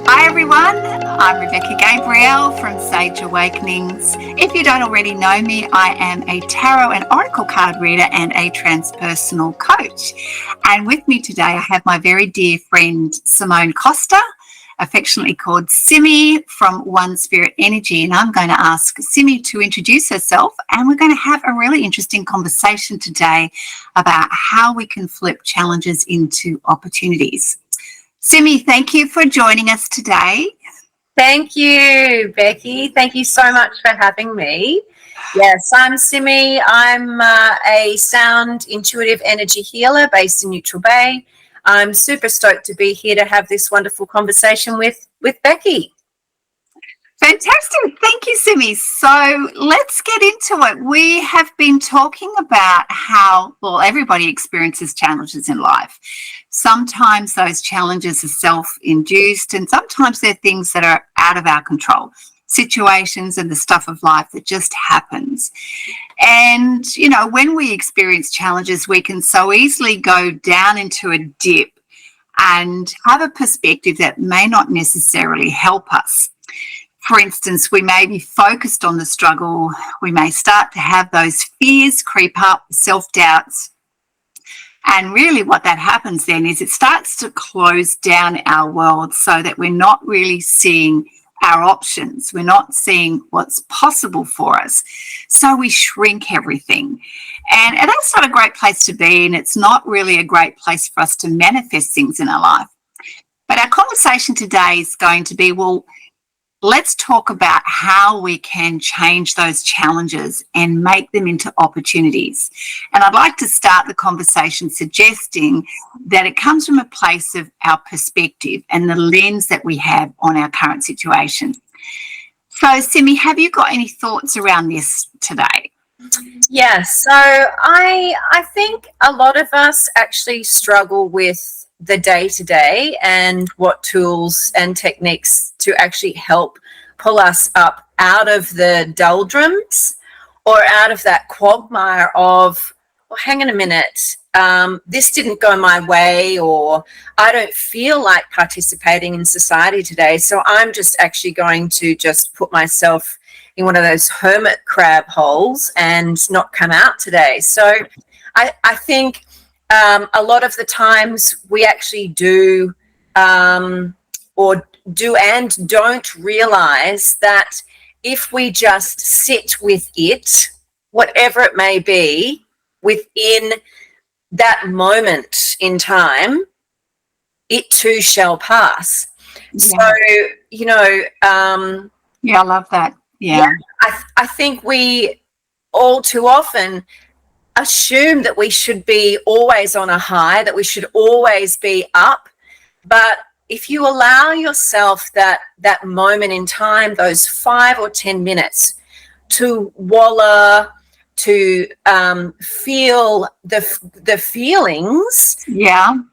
Hi everyone, I'm Rebecca Gabrielle from Sage Awakenings. If you don't already know me, I am a tarot and oracle card reader and a transpersonal coach. And with me today, I have my very dear friend Simone Koster, affectionately called Simi from One Spirit Energy. And I'm going to ask Simi to introduce herself, and we're going to have a really interesting conversation today about how we can flip challenges into opportunities. Simi, thank you for joining us today. Thank you, Becky. Thank you so much for having me. Yes, I'm Simi. I'm a sound intuitive energy healer based in Neutral Bay. I'm super stoked to be here to have this wonderful conversation with Becky. Fantastic. Thank you, Simi. So let's get into it. We have been talking about how, everybody experiences challenges in life. Sometimes those challenges are self-induced, and sometimes they're things that are out of our control, situations and the stuff of life that just happens. And, when we experience challenges, we can so easily go down into a dip and have a perspective that may not necessarily help us. For instance, we may be focused on the struggle. We may start to have those fears creep up, self-doubts. And really what that happens then is it starts to close down our world so that we're not really seeing our options. We're not seeing what's possible for us. So we shrink everything. And that's not a great place to be, and it's not really a great place for us to manifest things in our life. But our conversation today is going to be, let's talk about how we can change those challenges and make them into opportunities. And I'd like to start the conversation suggesting that it comes from a place of our perspective and the lens that we have on our current situation. So, Simi, have you got any thoughts around this today? Yes, so I think a lot of us actually struggle with the day-to-day and what tools and techniques to actually help pull us up out of the doldrums or out of that quagmire of, hang on a minute, this didn't go my way, or I don't feel like participating in society today, so I'm just actually going to just put myself in one of those hermit crab holes and not come out today. So I think a lot of the times we actually do or do and don't realize that if we just sit with it, whatever it may be, within that moment in time, it too shall pass. Yeah. So, I love that. Yeah. I think we all too often assume that we should be always on a high, that we should always be up. But if you allow yourself that moment in time, those 5 or 10 minutes to wallow, to feel the feelings,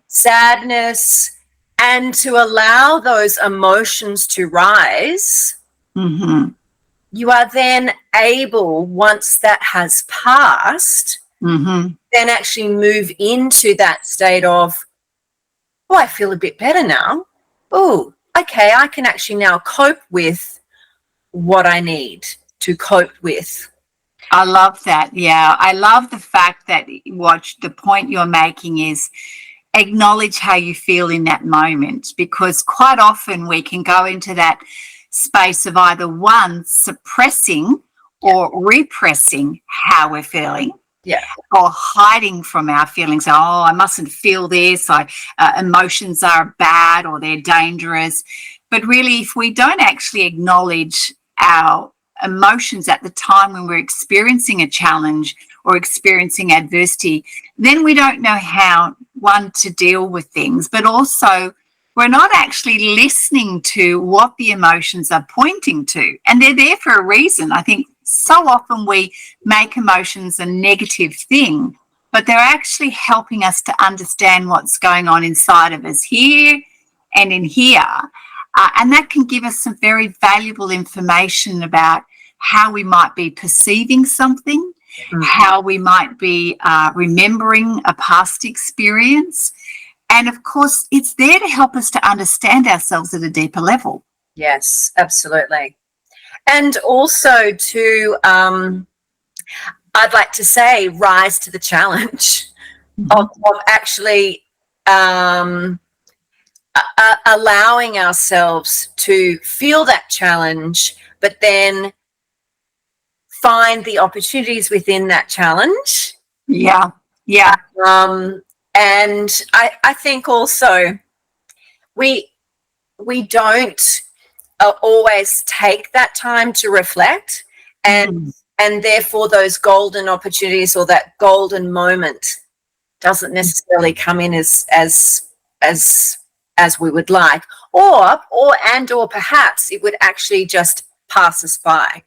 sadness, and to allow those emotions to rise, you are then able, once that has passed, then actually move into that state of, I feel a bit better now. Oh, okay, I can actually now cope with what I need to cope with. I love that. Yeah, I love the fact that the point you're making is acknowledge how you feel in that moment, because quite often we can go into that space of either one, suppressing or repressing how we're feeling. Or hiding from our feelings. I mustn't feel this. Emotions are bad or they're dangerous. But really, if we don't actually acknowledge our emotions at the time when we're experiencing a challenge or experiencing adversity, then we don't know how, one, to deal with things, but also we're not actually listening to what the emotions are pointing to. And they're there for a reason. I think so often we make emotions a negative thing, but they're actually helping us to understand what's going on inside of us here and in here. And that can give us some very valuable information about how we might be perceiving something how we might be remembering a past experience. And of course, it's there to help us to understand ourselves at a deeper level. Yes, absolutely. And also to, I'd like to say, rise to the challenge of actually allowing ourselves to feel that challenge, but then find the opportunities within that challenge. Yeah. And I think also we don't always take that time to reflect, and therefore those golden opportunities or that golden moment doesn't necessarily come in as we would like, or perhaps it would actually just pass us by.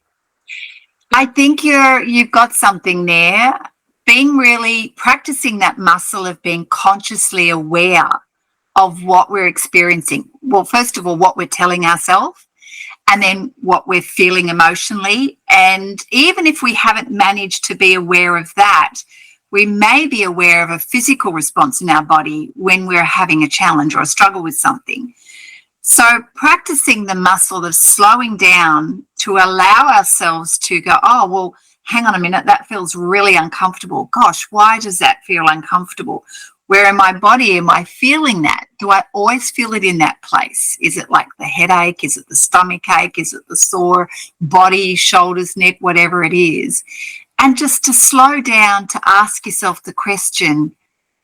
I think you've got something there. Being really practicing that muscle of being consciously aware of what we're experiencing. Well, first of all, what we're telling ourselves, and then what we're feeling emotionally. And even if we haven't managed to be aware of that, we may be aware of a physical response in our body when we're having a challenge or a struggle with something. So practicing the muscle of slowing down to allow ourselves to go, oh, well, hang on a minute, that feels really uncomfortable. Gosh, why does that feel uncomfortable? Where in my body am I feeling that? Do I always feel it in that place? Is it like the headache? Is it the stomach ache? Is it the sore body, shoulders, neck, whatever it is? And just to slow down to ask yourself the question,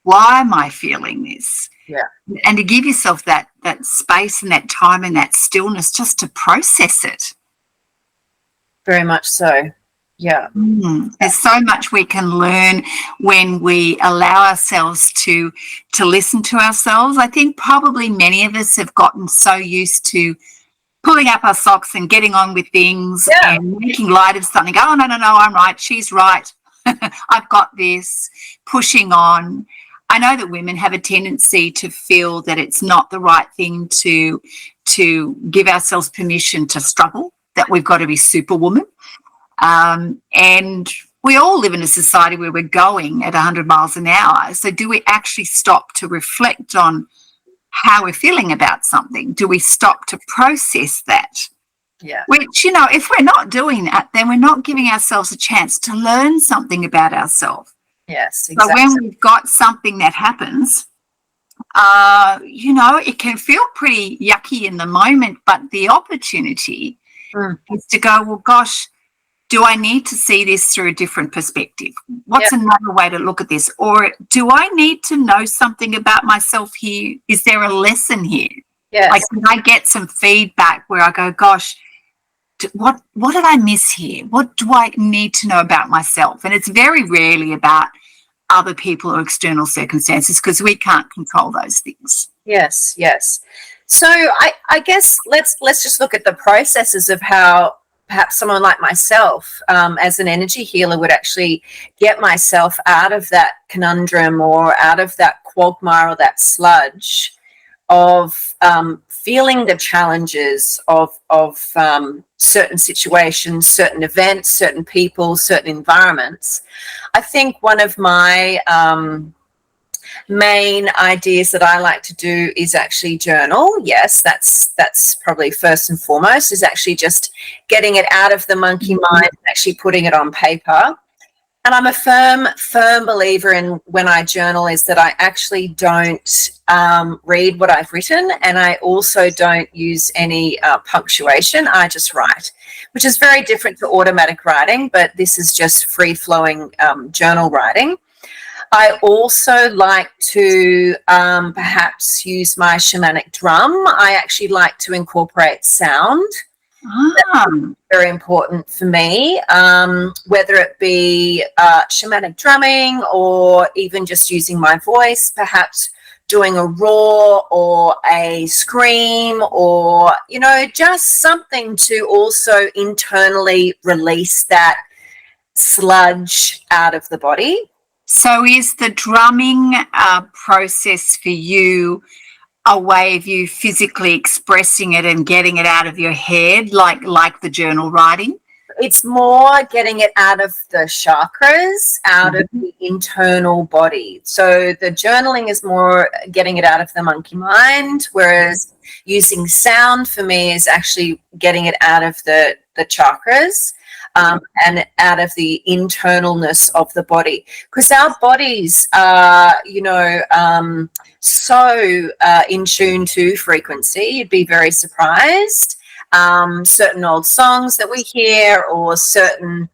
why am I feeling this? Yeah. And to give yourself that space and that time and that stillness just to process it. Very much so. Yeah. There's so much we can learn when we allow ourselves to listen to ourselves. I think probably many of us have gotten so used to pulling up our socks and getting on with things and making light of something. Oh, no, I'm right. She's right. I've got this. Pushing on. I know that women have a tendency to feel that it's not the right thing to give ourselves permission to struggle, that we've got to be superwoman. And we all live in a society where we're going at 100 miles an hour. So do we actually stop to reflect on how we're feeling about something? Do we stop to process that? Yeah. Which, if we're not doing that, then we're not giving ourselves a chance to learn something about ourselves. Yes, exactly. So when we've got something that happens, it can feel pretty yucky in the moment, but the opportunity is to go, well, gosh, do I need to see this through a different perspective? What's another way to look at this? Or do I need to know something about myself here? Is there a lesson here? Yes. Like, can I get some feedback where I go, gosh, what did I miss here? What do I need to know about myself? And it's very rarely about other people or external circumstances, because we can't control those things. Yes. So I guess let's just look at the processes of how perhaps someone like myself, as an energy healer, would actually get myself out of that conundrum or out of that quagmire or that sludge of feeling the challenges of certain situations, certain events, certain people, certain environments. I think one of my main ideas that I like to do is actually journal. Yes, that's probably first and foremost, is actually just getting it out of the monkey mind and actually putting it on paper. And I'm a firm believer in, when I journal, is that I actually don't read what I've written, and I also don't use any punctuation. I just write, which is very different to automatic writing, but this is just free-flowing journal writing. I also like to perhaps use my shamanic drum. I actually like to incorporate sound. That's very important for me, whether it be shamanic drumming or even just using my voice, perhaps doing a roar or a scream, or, just something to also internally release that sludge out of the body. So is the drumming process for you a way of you physically expressing it and getting it out of your head, like the journal writing? it's more getting it out of the chakras, out of the internal body. So the journaling is more getting it out of the monkey mind, whereas using sound for me is actually getting it out of the chakras. And out of the internalness of the body, because our bodies are, so in tune to frequency. You'd be very surprised. Certain old songs that we hear, or certain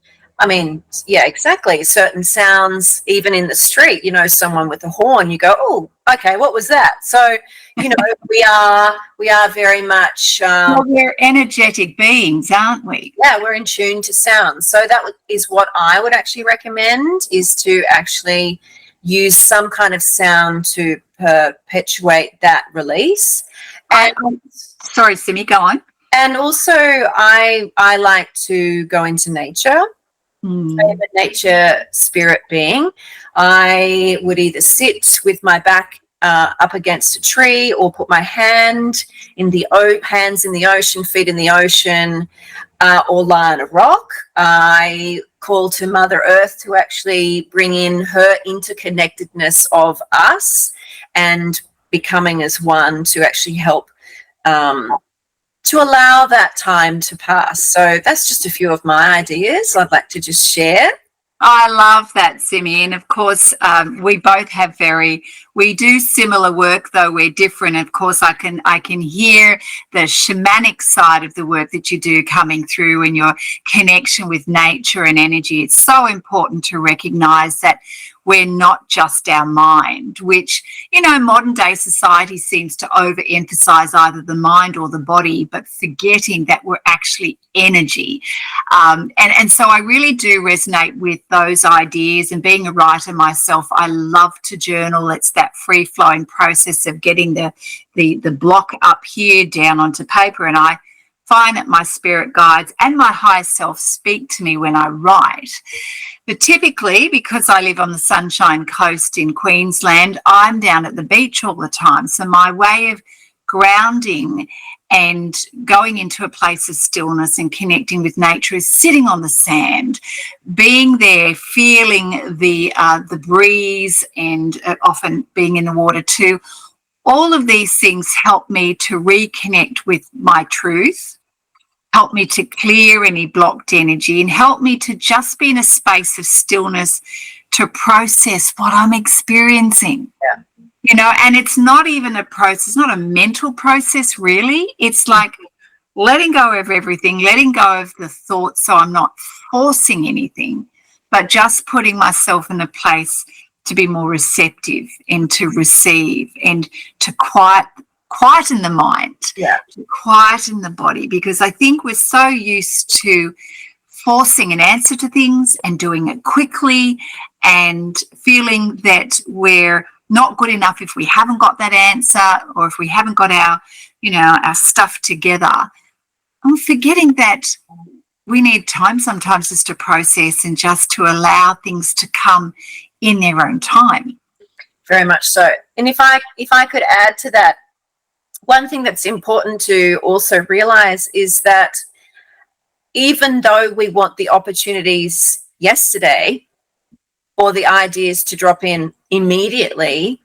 sounds, even in the street, someone with a horn, you go, oh, okay, what was that? So, we are very much we're energetic beings, aren't we? Yeah, we're in tune to sound. So that is what I would actually recommend, is to actually use some kind of sound to perpetuate that release. And sorry, Simi, go on. And also, I like to go into nature. I'm a nature spirit being. I would either sit with my back up against a tree, or put my hands in the ocean, feet in the ocean, or lie on a rock. I call to Mother Earth to actually bring in her interconnectedness of us and becoming as one, to actually help to allow that time to pass. So that's just a few of my ideas I'd like to just share. I love that, Simi. And of course, we both have we do similar work, though we're different. Of course, I can hear the shamanic side of the work that you do coming through, and your connection with nature and energy. It's so important to recognize that we're not just our mind, which, modern day society seems to overemphasize either the mind or the body, but forgetting that we're actually energy. And so I really do resonate with those ideas. And being a writer myself, I love to journal. It's that free-flowing process of getting the block up here down onto paper. And I find that my spirit guides and my higher self speak to me when I write. But typically, because I live on the Sunshine Coast in Queensland, I'm down at the beach all the time. So my way of grounding and going into a place of stillness and connecting with nature is sitting on the sand, being there, feeling the breeze, and often being in the water too. All of these things help me to reconnect with my truth, help me to clear any blocked energy, and help me to just be in a space of stillness to process what I'm experiencing. Yeah. And it's not even a process, not a mental process, really. It's like letting go of everything, letting go of the thoughts, so I'm not forcing anything, but just putting myself in a place to be more receptive and to receive and to quieten the mind, to quieten the body, because I think we're so used to forcing an answer to things and doing it quickly, and feeling that we're not good enough if we haven't got that answer, or if we haven't got our stuff together. I'm forgetting that we need time sometimes just to process and just to allow things to come in their own time. Very much so. And if I could add to that, one thing that's important to also realize is that even though we want the opportunities yesterday, or the ideas to drop in immediately,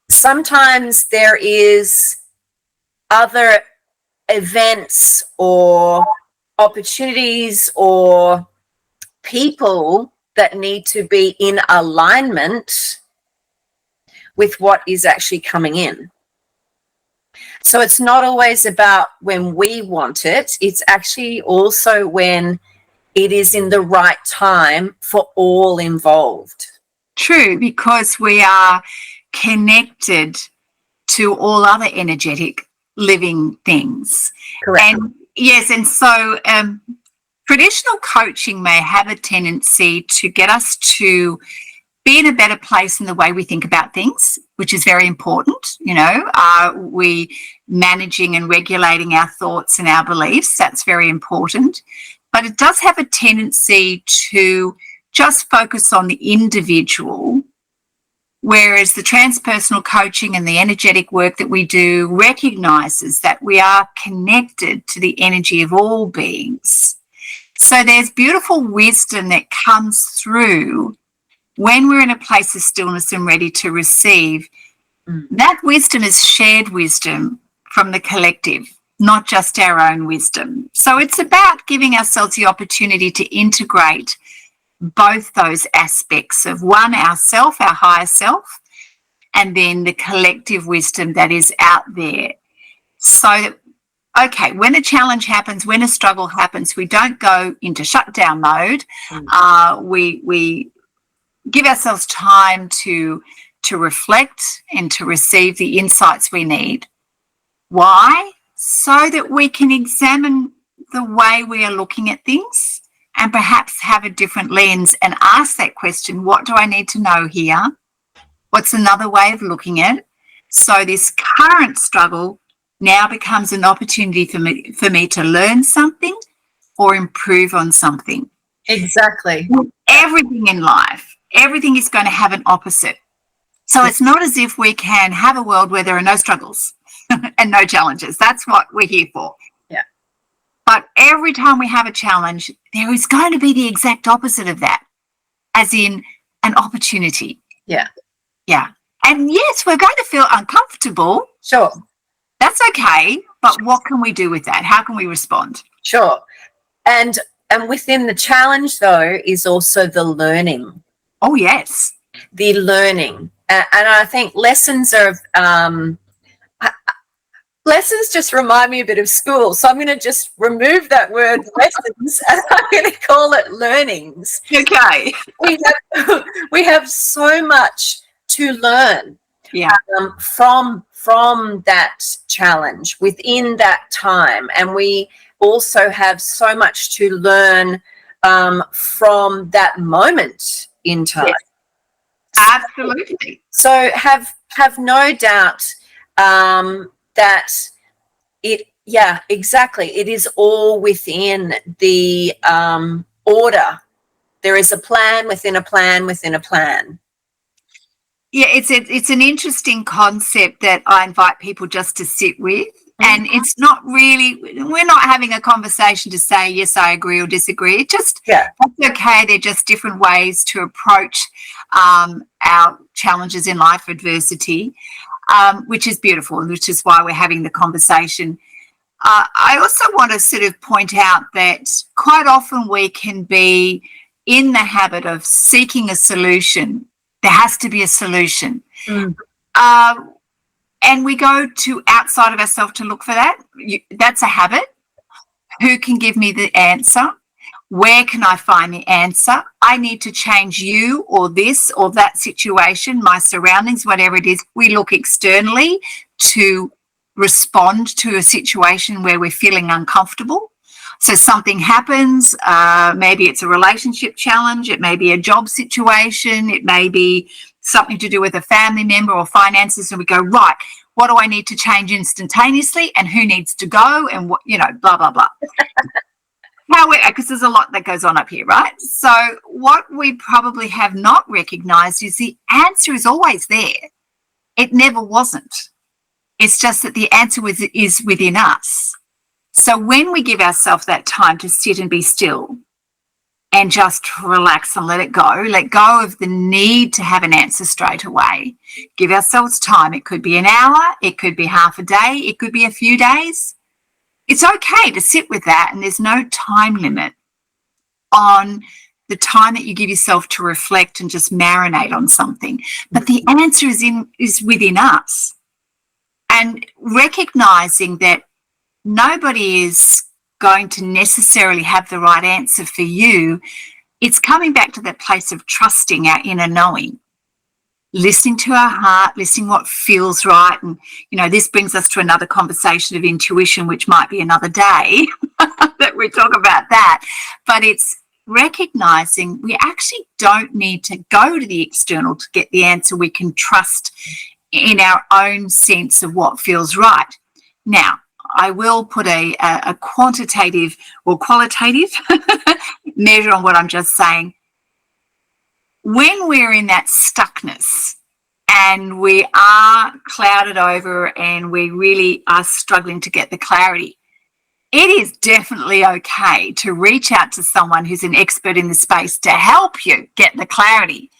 sometimes there is other events or opportunities or people that need to be in alignment with what is actually coming in. So it's not always about when we want it. It's actually also when it is in the right time for all involved. True, because we are connected to all other energetic living things. Correct. And yes, and so traditional coaching may have a tendency to get us to be in a better place in the way we think about things, which is very important. Are we managing and regulating our thoughts and our beliefs? That's very important. But it does have a tendency to just focus on the individual, whereas the transpersonal coaching and the energetic work that we do recognizes that we are connected to the energy of all beings. So there's beautiful wisdom that comes through when we're in a place of stillness and ready to receive. That wisdom is shared wisdom from the collective, not just our own wisdom. So it's about giving ourselves the opportunity to integrate both those aspects of one, ourself, our higher self, and then the collective wisdom that is out there. So, okay, when a challenge happens, when a struggle happens, we don't go into shutdown mode. We give ourselves time to reflect and to receive the insights we need. Why? So that we can examine the way we are looking at things and perhaps have a different lens and ask that question, what do I need to know here? What's another way of looking at it? So this current struggle now becomes an opportunity for me to learn something or improve on something. Exactly. Everything in life, everything is going to have an opposite. So it's not as if we can have a world where there are no struggles and no challenges. That's what we're here for. Yeah. But every time we have a challenge, there is going to be the exact opposite of that, as in an opportunity. Yeah. Yeah. And yes, we're going to feel uncomfortable. Sure. That's okay. But what can we do with that? How can we respond? Sure. And within the challenge, though, is also the learning. Oh, yes. The learning. And I think lessons just remind me a bit of school. So I'm going to just remove that word lessons and I'm going to call it learnings. Okay. We have so much to learn from that challenge within that time. And we also have so much to learn from that moment in time. Yes. Absolutely. So have no doubt that exactly. It is all within the order. There is a plan within a plan within a plan. Yeah, it's an interesting concept that I invite people just to sit with. And it's not really, we're not having a conversation to say, yes, I agree or disagree. It just, that's okay. They're just different ways to approach our challenges in life, adversity, which is beautiful, and which is why we're having the conversation. I also want to sort of point out that quite often we can be in the habit of seeking a solution. There has to be a solution. And we go to outside of ourselves to look for that. That's a habit. Who can give me the answer? Where can I find the answer? I need to change you or this or that situation, my surroundings, whatever it is. We look externally to respond to a situation where we're feeling uncomfortable. So something happens, maybe it's a relationship challenge, it may be a job situation, it may be something to do with a family member or finances, and we go, right, what do I need to change instantaneously and who needs to go and what, blah, blah, blah. Because there's a lot that goes on up here, right? So what we probably have not recognized is the answer is always there. It never wasn't. It's just that the answer is within us. So when we give ourselves that time to sit and be still and just relax and let go of the need to have an answer straight away, give ourselves time. It could be an hour, it could be half a day, it could be a few days. It's okay to sit with that, and there's no time limit on the time that you give yourself to reflect and just marinate on something. But the answer is within us. And recognizing that nobody is going to necessarily have the right answer for you, it's coming back to that place of trusting our inner knowing, listening to our heart, listening what feels right. And, this brings us to another conversation of intuition, which might be another day that we talk about that. But it's recognizing we actually don't need to go to the external to get the answer. We can trust in our own sense of what feels right. Now, I will put a quantitative or qualitative measure on what I'm just saying. When we're in that stuckness and we are clouded over and we really are struggling to get the clarity, it is definitely okay to reach out to someone who's an expert in the space to help you get the clarity,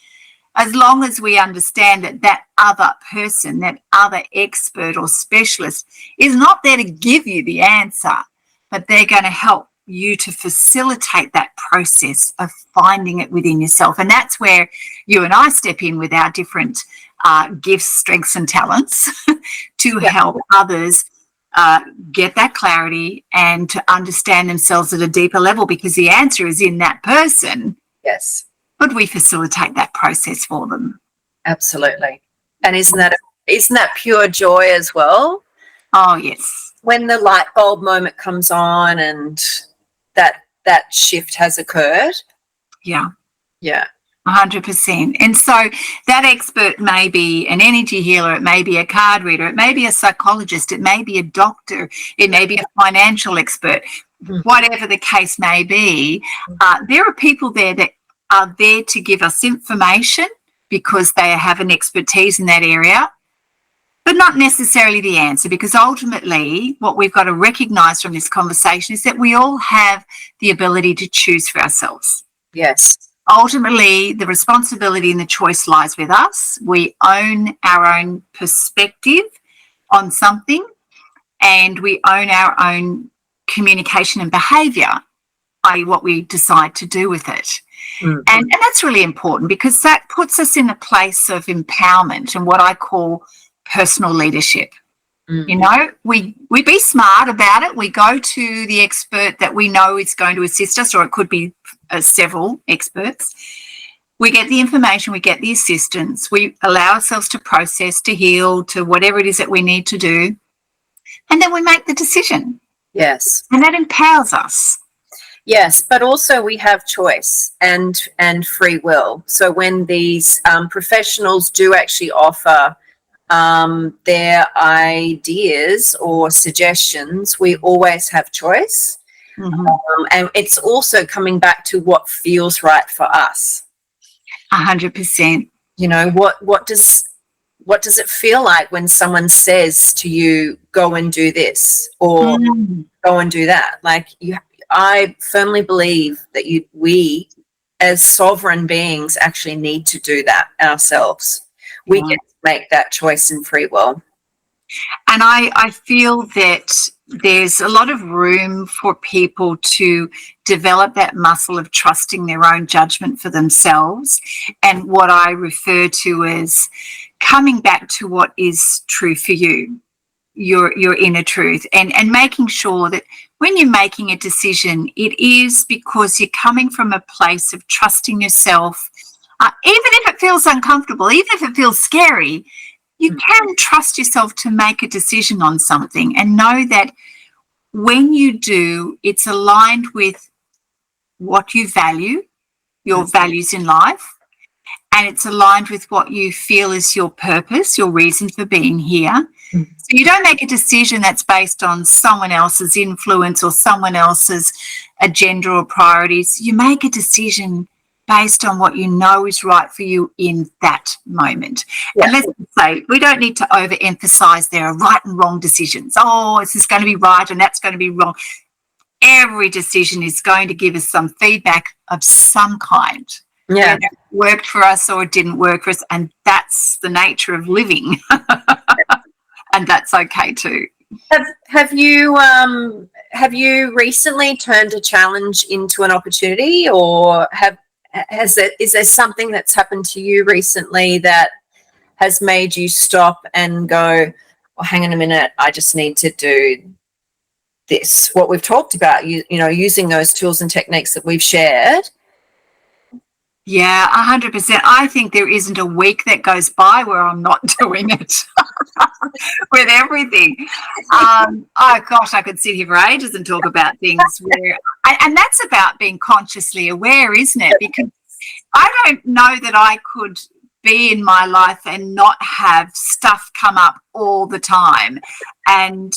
as long as we understand that that other person, that other expert or specialist is not there to give you the answer, but they're going to help you to facilitate that process of finding it within yourself. And that's where you and I step in with our different gifts, strengths and talents to help others get that clarity and to understand themselves at a deeper level, because the answer is in that person. Yes. But we facilitate that process for them. Absolutely. And isn't that pure joy as well? Oh, yes. When the light bulb moment comes on and that shift has occurred. Yeah. Yeah. 100%. And so that expert may be an energy healer, it may be a card reader, it may be a psychologist, it may be a doctor, it may be a financial expert, whatever the case may be. There are people there that are there to give us information because they have an expertise in that area, but not necessarily the answer, because ultimately what we've got to recognise from this conversation is that we all have the ability to choose for ourselves. Yes. Ultimately, the responsibility and the choice lies with us. We own our own perspective on something, and we own our own communication and behaviour, i.e. what we decide to do with it. Mm-hmm. And that's really important, because that puts us in a place of empowerment and what I call personal leadership. Mm-hmm. You know, we be smart about it. We go to the expert that we know is going to assist us, or it could be several experts. We get the information, we get the assistance, we allow ourselves to process, to heal, to whatever it is that we need to do, and then we make the decision. Yes. And that empowers us. Yes, but also we have choice and free will. So when these professionals do actually offer their ideas or suggestions, we always have choice. Mm-hmm. And it's also coming back to what feels right for us. 100%. You know, what does it feel like when someone says to you, go and do this, or go and do that? Like, I firmly believe that we as sovereign beings actually need to do that ourselves. We get to make that choice in free will. And I feel that there's a lot of room for people to develop that muscle of trusting their own judgment for themselves, and what I refer to as coming back to what is true for you, your inner truth, and making sure that when you're making a decision, it is because you're coming from a place of trusting yourself, even if it feels uncomfortable, even if it feels scary. You can trust yourself to make a decision on something and know that when you do, it's aligned with what you value, your values in life, and it's aligned with what you feel is your purpose, your reason for being here. So you don't make a decision that's based on someone else's influence or someone else's agenda or priorities. You make a decision based on what you know is right for you in that moment. Yeah. And let's say we don't need to overemphasize there are right and wrong decisions. Oh, this is going to be right and that's going to be wrong. Every decision is going to give us some feedback of some kind. Yeah. Whether it worked for us or it didn't work for us. And that's the nature of living. And that's okay too. Have you recently turned a challenge into an opportunity, or is there something that's happened to you recently that has made you stop and go, oh, hang on a minute, I just need to do this, what we've talked about, you know, using those tools and techniques that we've shared? Yeah, 100%. I think there isn't a week that goes by where I'm not doing it with everything. Oh, gosh, I could sit here for ages and talk about things where, and that's about being consciously aware, isn't it? Because I don't know that I could be in my life and not have stuff come up all the time. And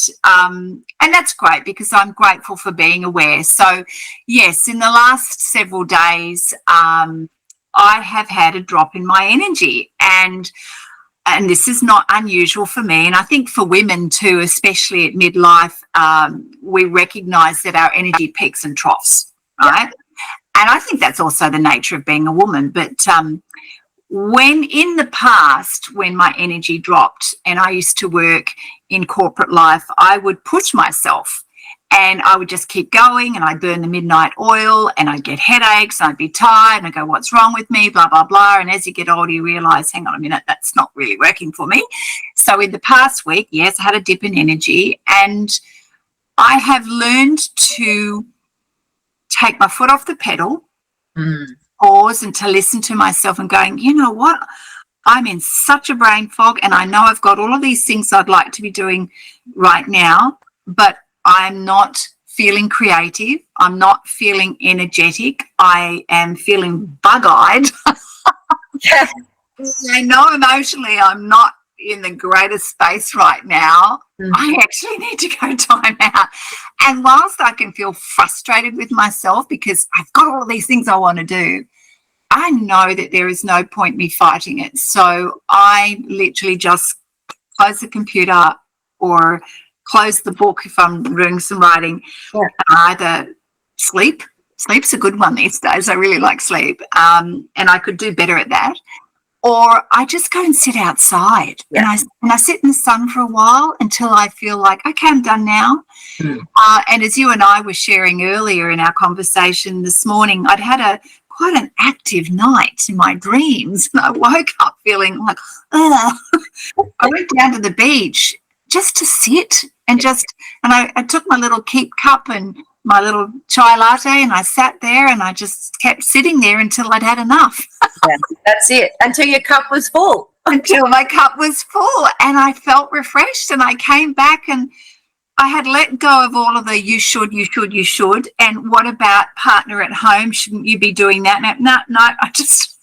that's great, because I'm grateful for being aware. So, yes, in the last several days, I have had a drop in my energy, and and this is not unusual for me, and I think for women too, especially at midlife, we recognize that our energy peaks and troughs, right? Yep. And I think that's also the nature of being a woman. But when in the past, when my energy dropped and I used to work in corporate life, I would push myself and I would just keep going, and I'd burn the midnight oil and I'd get headaches and I'd be tired and I'd go, what's wrong with me, blah, blah, blah. And as you get older, you realize, hang on a minute, that's not really working for me. So in the past week, yes, I had a dip in energy, and I have learned to take my foot off the pedal, pause, and to listen to myself and going, you know what? I'm in such a brain fog, and I know I've got all of these things I'd like to be doing right now, but I'm not feeling creative. I'm not feeling energetic. I am feeling bug-eyed. Yeah. I know emotionally I'm not in the greatest space right now. I actually need to go time out. And whilst I can feel frustrated with myself because I've got all of these things I want to do, I know that there is no point me fighting it. So I literally just close the computer or close the book if I'm doing some writing. Yeah. Either sleep. Sleep's a good one these days. I really like sleep. And I could do better at that. Or I just go and sit outside. Yeah. And I sit in the sun for a while until I feel like, okay, I'm done now. And as you and I were sharing earlier in our conversation this morning, I'd had quite an active night in my dreams. And I woke up feeling like, I went down to the beach just to sit and I took my little keep cup and my little chai latte, and I sat there and I just kept sitting there until I'd had enough. Yeah, that's it. Until your cup was full. Until my cup was full, and I felt refreshed, and I came back and I had let go of all of the you should, and what about partner at home? Shouldn't you be doing that? No, I just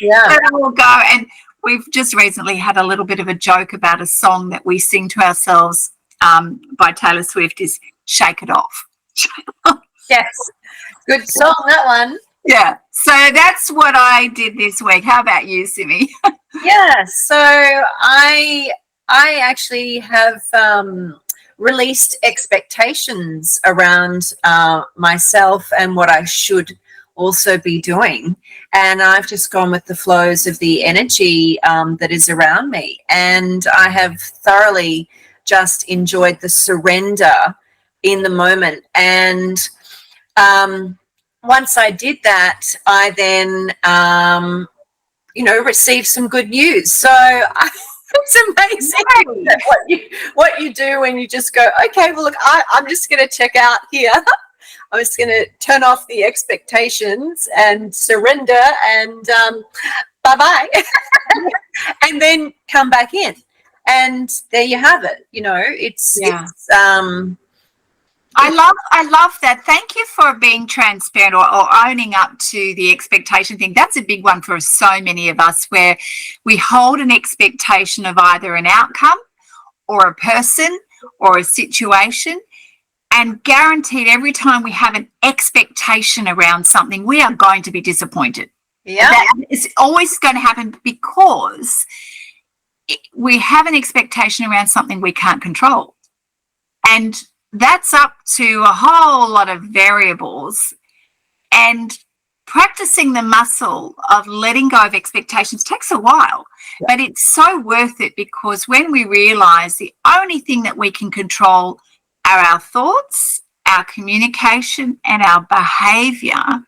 let it all go. And we've just recently had a little bit of a joke about a song that we sing to ourselves by Taylor Swift is Shake It Off. Yes, good song, that one. Yeah, so that's what I did this week. How about you, Simi? Yeah, so I actually have released expectations around myself and what I should also be doing, and I've just gone with the flows of the energy that is around me, and I have thoroughly just enjoyed the surrender in the moment. And once I did that, I then received some good news. So it's amazing what you do when you just go, okay, well, look, I'm just going to check out here. I'm just going to turn off the expectations and surrender and bye-bye. And then come back in. And there you have it. I love that. Thank you for being transparent or owning up to the expectation thing. That's a big one for so many of us, where we hold an expectation of either an outcome or a person or a situation, and guaranteed every time we have an expectation around something, we are going to be disappointed. Yeah. That is always going to happen because we have an expectation around something we can't control. And that's up to a whole lot of variables, and practicing the muscle of letting go of expectations takes a while, but it's so worth it, because when we realize the only thing that we can control are our thoughts, our communication, and our behavior,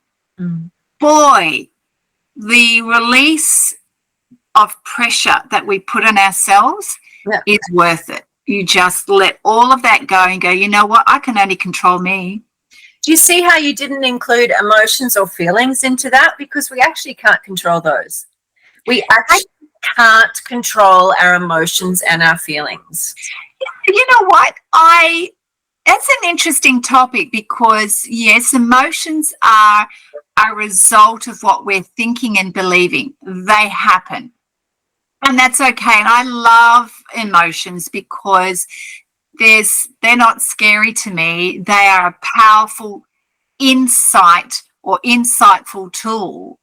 boy, the release of pressure that we put on ourselves is worth it. You just let all of that go and go, you know what, I can only control me. Do you see how you didn't include emotions or feelings into that? Because we actually can't control those. We actually can't control our emotions and our feelings. You know what? That's an interesting topic, because, yes, emotions are a result of what we're thinking and believing. They happen. And that's okay. And I love emotions because they're not scary to me. They are a powerful insight or insightful tool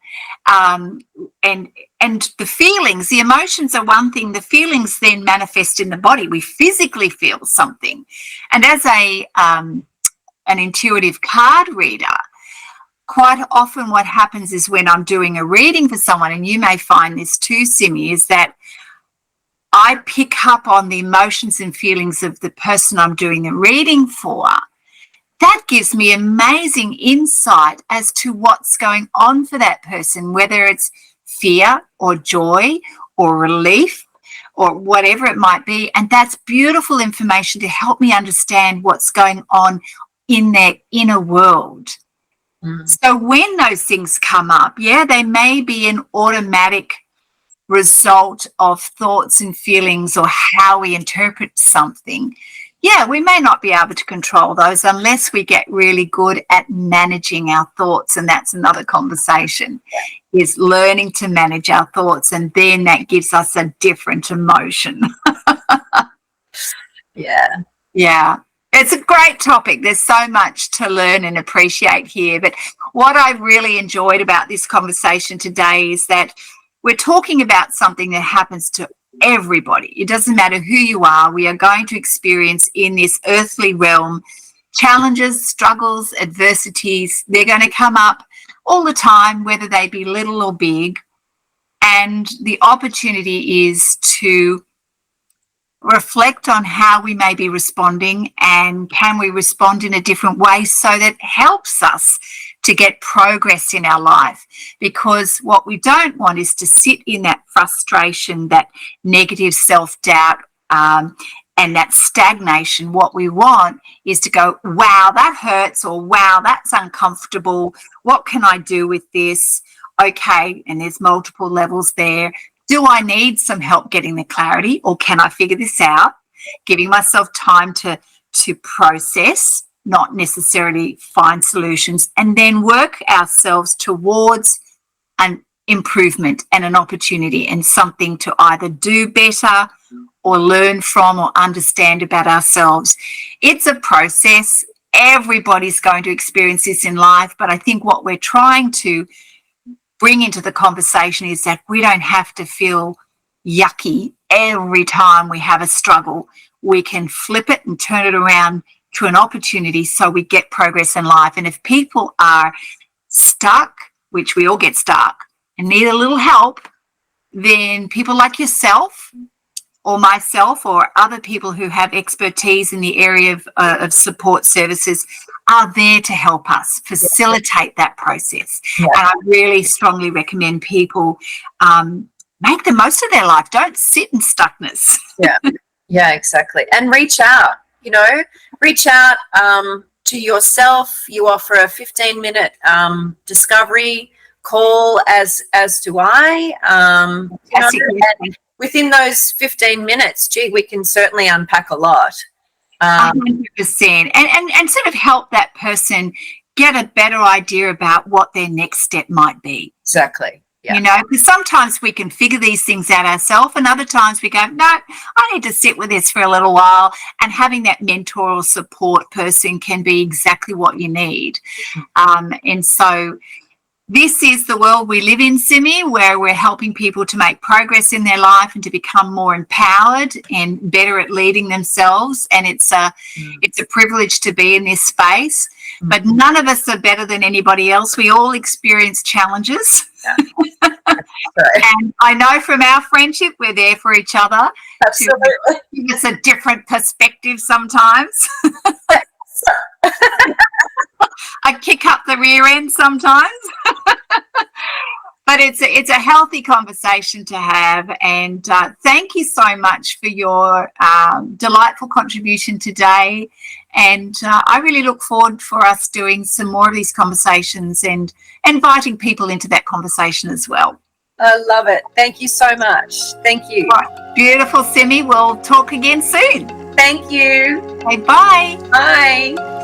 And the feelings, the emotions are one thing. The feelings then manifest in the body. We physically feel something. And as an intuitive card reader, quite often what happens is when I'm doing a reading for someone, and you may find this too, Simi, is that I pick up on the emotions and feelings of the person I'm doing the reading for. That gives me amazing insight as to what's going on for that person, whether it's fear or joy or relief or whatever it might be. And that's beautiful information to help me understand what's going on in their inner world. So when those things come up, they may be an automatic result of thoughts and feelings or how we interpret something. We may not be able to control those unless we get really good at managing our thoughts. And that's another conversation, is learning to manage our thoughts. And then that gives us a different emotion. Yeah. It's a great topic. There's so much to learn and appreciate here. But what I really enjoyed about this conversation today is that we're talking about something that happens to everybody. It doesn't matter who you are. We are going to experience in this earthly realm challenges, struggles, adversities. They're going to come up all the time, whether they be little or big. And the opportunity is to reflect on how we may be responding, and can we respond in a different way so that helps us to get progress in our life. Because what we don't want is to sit in that frustration, that negative self-doubt, and that stagnation. What we want is to go, wow, that hurts, or wow, that's uncomfortable. What can I do with this? Okay, and there's multiple levels there. Do I need some help getting the clarity, or can I figure this out? Giving myself time to process, not necessarily find solutions, and then work ourselves towards an improvement and an opportunity and something to either do better or learn from or understand about ourselves. It's a process. Everybody's going to experience this in life, but I think what we're trying to bring into the conversation is that we don't have to feel yucky every time we have a struggle. We can flip it and turn it around to an opportunity so we get progress in life. And if people are stuck, which we all get stuck, and need a little help, then people like yourself or myself or other people who have expertise in the area of support services are there to help us facilitate that process. And I really strongly recommend people make the most of their life. Don't sit in stuckness. Yeah, exactly. And reach out, reach out to yourself. You offer a 15-minute discovery call, as do I. And within those 15 minutes, we can certainly unpack a lot. 100%. And sort of help that person get a better idea about what their next step might be. Exactly. Because sometimes we can figure these things out ourselves, and other times we go, no, I need to sit with this for a little while, and having that mentor or support person can be exactly what you need. And so this is the world we live in, Simi, where we're helping people to make progress in their life and to become more empowered and better at leading themselves. And it's a privilege to be in this space. But none of us are better than anybody else. We all experience challenges. And I know from our friendship, we're there for each other. Absolutely. To give us a different perspective sometimes. I kick up the rear end sometimes. But it's a healthy conversation to have. And thank you so much for your delightful contribution today. And I really look forward for us doing some more of these conversations and inviting people into that conversation as well. I love it. Thank you so much. Thank you. Right. Beautiful, Simi. We'll talk again soon. Thank you. Okay, bye. Bye.